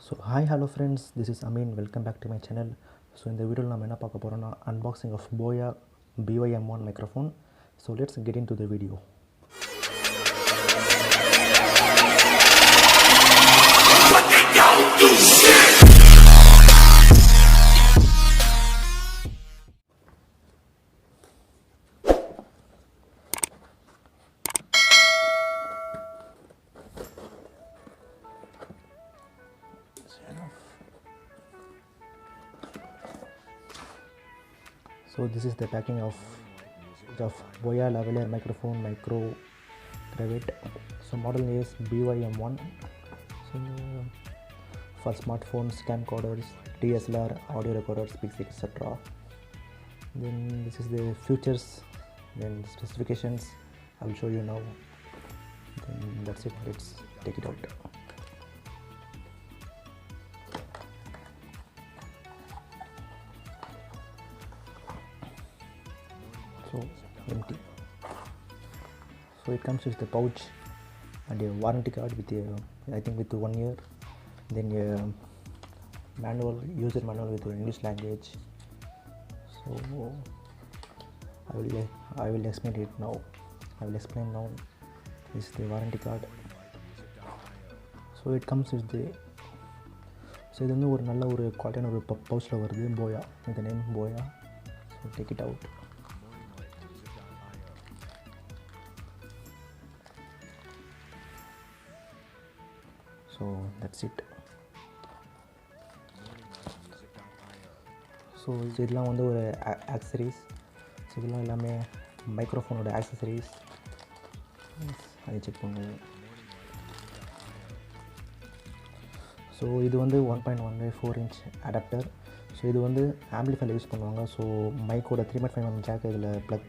So hi hello friends, this is Amin. Welcome back to my channel. So in the video நாம என்ன பார்க்க போறோம்னா unboxing of BOYA BY-M1 microphone. So let's get into the video. So this is the packing of BOYA lavaliere microphone micro cravate. So model name is BY-M1. So for smartphones, camcorders, DSLR, audio recorders, speakers, etc. Then this is the features, then specifications. I will show you now. Then that's it. Let's take it out. So empty. So it comes with the pouch and a warranty card with I think with 1 year, then a manual, user manual with English language. So I will explain it now. This is the warranty card. So it comes with the இது வந்து ஒரு நல்ல ஒரு குவாலிட்டியான ஒரு பவுச்சில் வருது. BOYA with the name BOYA. So take it out. So that's it. So இதெல்லாம் வந்து ஒரு ஆக்சசரிஸ். ஸோ இதெல்லாம் எல்லாமே மைக்ரோஃபோனோட ஆக்சசரிஸ். அதை செக் பண்ணுவோம். ஸோ இது வந்து 1.1/4 inch அடாப்டர். ஸோ இது வந்து ஆம்பிளிஃபைல யூஸ் பண்ணுவாங்க. ஸோ மைக்கோட 3.5mm ஜாக் இதில் ப்ளக்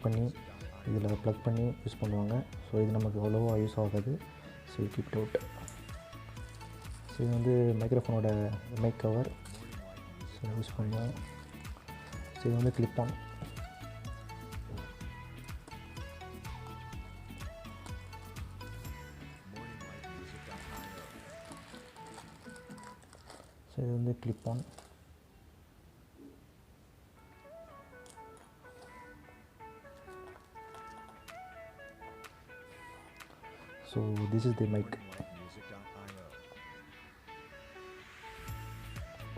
பண்ணி யூஸ் பண்ணுவாங்க. ஸோ இது நமக்கு அவ்வளோவா யூஸ் ஆகாது. So keep it out. So இது வந்து மைக்ரோஃபோனோட மைக் கவர். ஸோ யூஸ் பண்ணுவோம். ஸோ இது வந்து கிளிப் ஆன். ஸோ இது வந்து clip on. So this is the mic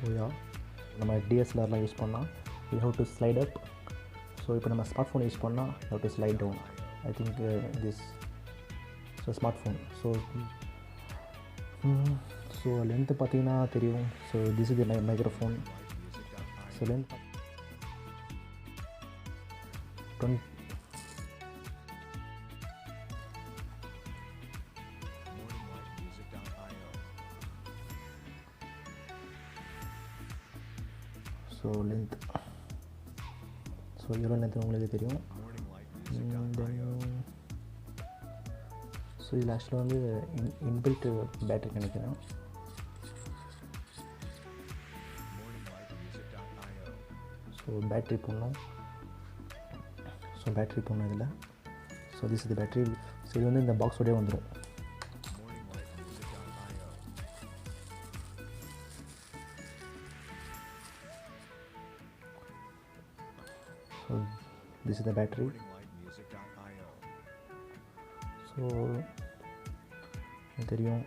BOYA. நம்ம DSLRலாம் யூஸ் பண்ணால் you have to slide up. So இப்போ நம்ம ஸ்மார்ட் ஃபோன் யூஸ் பண்ணால் you have to slide down. I think this smart phone. So length பார்த்தீங்கன்னா தெரியும். So this is the microphone. So length 20. So length எவ்வளோ length உங்களுக்கு தெரியும். So இதில் ஆக்சுவலாக வந்து இன்பில்ட் பேட்டரி நினைக்கிறேன். ஸோ பேட்ரி போடணும். இதில். ஸோ திஸ் இது பேட்ரி. ஸோ இது வந்து இந்த பாக்ஸோடய வந்துடும். So this is the battery. So தெரியும்.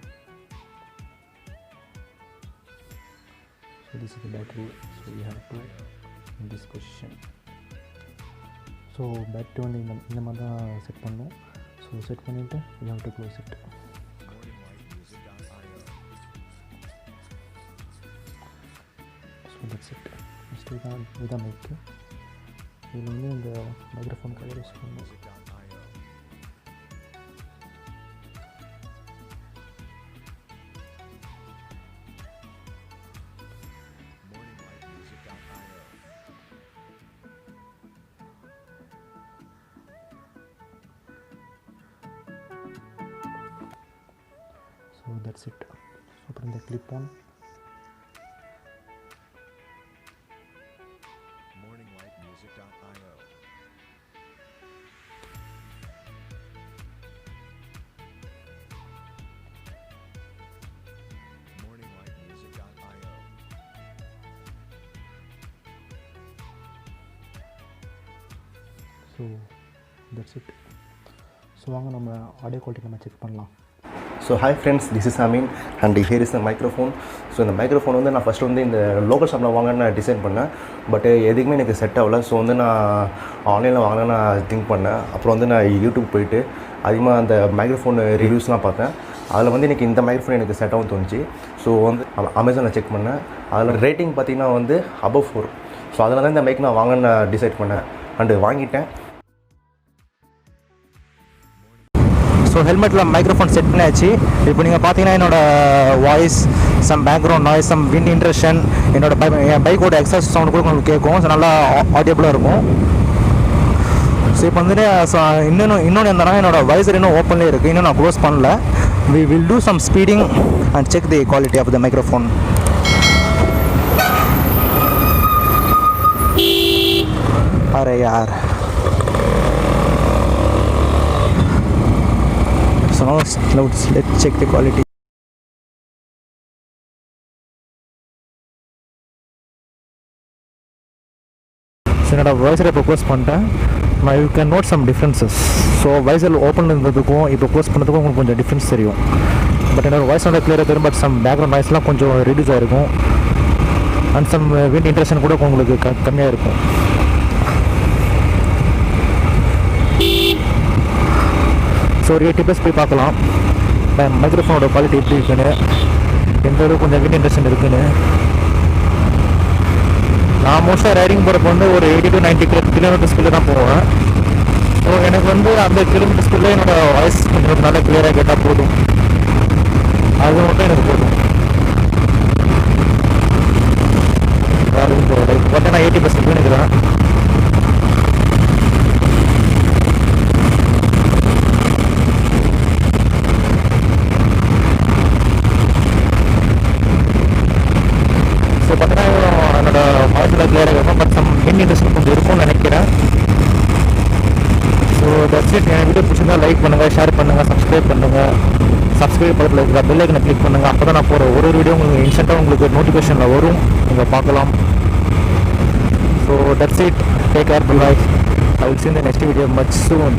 So this is the battery. So we have to in this position. So battery வந்து இந்த மாதிரி தான் செட் பண்ணணும். ஸோ செட் பண்ணிவிட்டு we have to close it. So that's it. Next இதான் மைக்கு. இதில் வந்து இந்த மைக்ரோஃபோன் கவர் யூஸ் பண்ணணும். So that's it. அப்புறம் இந்த clip on. So that's it. So வாங்க நம்ம ஆடியோ குவாலிட்டி நம்ம செக் பண்ணலாம். So hi friends, this is Ameen and here is the microphone. So இந்த மைக்ரோஃபோன் வந்து நான் ஃபஸ்ட்டு வந்து இந்த லோக்கல் ஷாப்பில் வாங்கன்னு நான் டிசைட் பண்ணேன். பட் எதுக்குமே எனக்கு செட் ஆகலை. ஸோ வந்து நான் ஆன்லைனில் வாங்கலான்னு நான் திங்க் பண்ணேன். அப்புறம் வந்து நான் யூடியூப் போயிட்டு அதிகமாக அந்த மைக்ரோஃபோன் ரிவ்யூஸ்லாம் பார்த்தேன். அதில் வந்து எனக்கு இந்த மைக்ரோஃபோன் எனக்கு செட் ஆகும் தோணுச்சு. ஸோ வந்து அமேசானில் செக் பண்ணேன். அதில் ரேட்டிங் பார்த்திங்கன்னா வந்து above 4. ஸோ அதனால தான் இந்த மைக் நான் வாங்கன்னு நான் டிசைட் பண்ணேன் அண்டு வாங்கிட்டேன். ஸோ ஹெல்மெட்டில் மைக்ரோஃபோன் செட் பண்ணியாச்சு. இப்போ நீங்கள் பார்த்தீங்கன்னா என்னோடய voice, some background noise, some wind intrusion, என் பைக்கோட எக்ஸாஸ்ட் சவுண்ட் கூட உங்களுக்கு கேட்கும். ஸோ நல்லா ஆடியபிளாக இருக்கும். ஸோ இப்போ வந்துட்டு இன்னொன்று என்னன்னா என்னோடய வைசர் இன்னும் ஓப்பன்லேயே இருக்குது. இன்னும் நான் க்ளோஸ் பண்ணல. we will do some speeding and check the quality of the microphone. अरे यार. So now let's check the quality. So என்னோட வைசரை இப்போ க்ளோஸ் பண்ணிட்டேன். நான் you can note some differences. So visor open இருந்ததுக்கும் இப்போ க்ளோஸ் பண்ணதுக்கும் உங்களுக்கு கொஞ்சம் டிஃப்ரென்ஸ் தெரியும். பட் என்னோடய வாய்ஸ் நல்லா கிளியராக தெரியும். பட் சம் பேக்ரவுண்ட் நாய்ஸ்லாம் கொஞ்சம் ரெடியூஸ் ஆகிருக்கும். அண்ட் சம் விண்ட் இன்ட்ரஷன் கூட உங்களுக்கு கம்மியாக இருக்கும். ஸோ ஒரு 80+ போய் பார்க்கலாம் மைக்ரோஃபோனோட குவாலிட்டி எப்படி இருக்குன்னு, எந்த அளவுக்கு கொஞ்சம் விண்ட் இன்ட்ரஷன் இருக்குன்னு. நான் மோஸ்ட்டாக ரைடிங் போகிறப்ப வந்து ஒரு 80 to 90 கிலோமீட்டர் ஸ்பீடில் தான் போவேன். ஸோ எனக்கு வந்து அந்த கிலோமீட்டர் ஸ்பீடில் என்னோடய வாய்ஸ் கொஞ்சம் நல்லா கிளியராக கேட்டால் போதும். அது மட்டும் எனக்கு போதும். பட் நான் 80% நினைக்கிறேன். ஸோ பார்த்தீங்கன்னா என்னோட வாய்ஸில் கிளியராக இருக்கும். பட் சம் விண்ட் இன்ட்ரஷன் கொஞ்சம் இருக்கும்னு நினைக்கிறேன். So that's it. N video பிடிச்சிருந்தா லைக் பண்ணுங்கள், ஷேர் பண்ணுங்கள், சப்ஸ்கிரைப் பண்ணுங்கள். சப்ஸ்கிரைப் பக்கத்தில் இருக்கிற பெல் ஐக்கனை கிளிக் பண்ணுங்கள். அப்போ தான் நான் போகிற ஒரு வீடியோ உங்களுக்கு இன்ஸ்டண்ட்டாக உங்களுக்கு நோட்டிஃபிகேஷனில் வரும், நீங்கள் பார்க்கலாம். So that's it. Take care, bye. I will see you in the next video much soon.